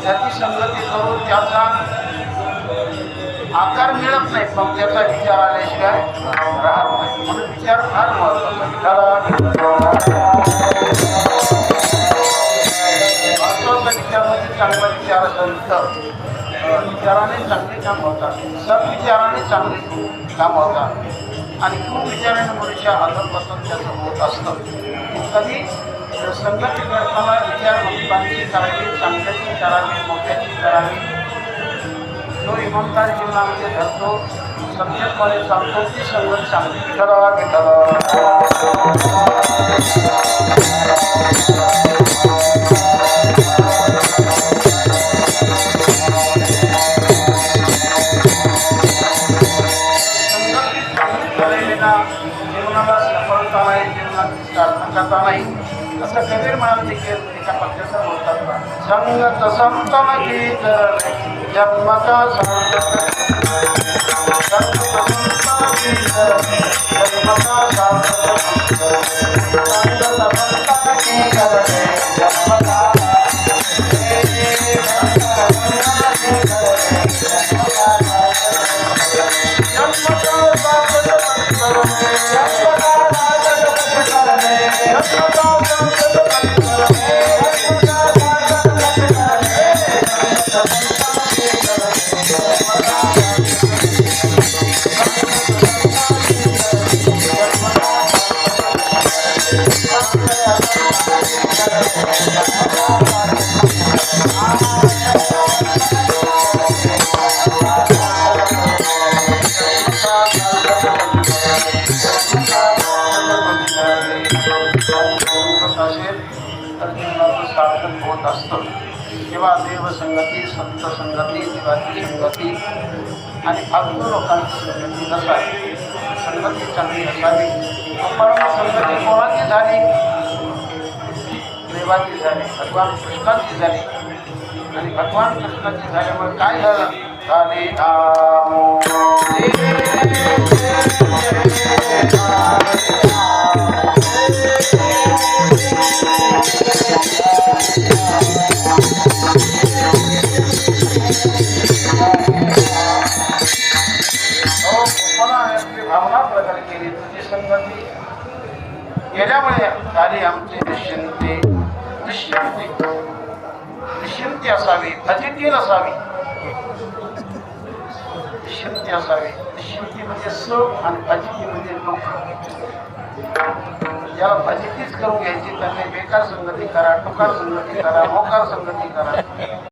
त्याची संगती करून त्याचा आकार मिळत नाही, पण त्याचा विचार आल्याशिवाय राहत नाही. म्हणून विचार फार महत्वाचा. विचार म्हणजे चांगला विचार असेल तर विचाराने चांगले काम होतात, सद्विचाराने चांगले काम होतात आणि कुविचाराने मनुष्य अधपतन त्याचं होत असतं. कधी संगती करताना विचार महत्वाची करावी, चांगल्याची करावी, मोठ्याची करावी. जो इमानदार जीवनामध्ये धरतो, सत्यपणे चालतो, ती संगत चांगली. विठ्ठला विठ्ठला. जीवनाला सफलता नाही, जीवनाची सार्थकता नाही, असं कबीर म्हणाल देखील एका पक्षाचा बोलतात. संगत संतन की जन्मका संगत संतन की जन्मका सार्थक होत असतं. तेव्हा देवसंगती, संत संगती, देवाची संगती आणि फालतू लोकांची संगती नसावी. संगती चांगली असावी. परंतु संगती कोणाची झाली? देवाची झाली, भगवान कृष्णाची झाली. आणि भगवान कृष्णाची झाल्यामुळे काय झालं? झाले भावना प्रकट केली. तुझी संगती गेल्यामुळे झाली आमची निश्चिंती. निश्चिंती निश्चिंती असावी, फजिती नसावी. निश्चिंती असावी. निश्चिंती म्हणजे सुख आणि फजिती म्हणजे दुःख. याला फजितीच करून घ्यायची, त्यांनी बेकार संगती करा, टुकार संगती करा, मोकार संगती करा.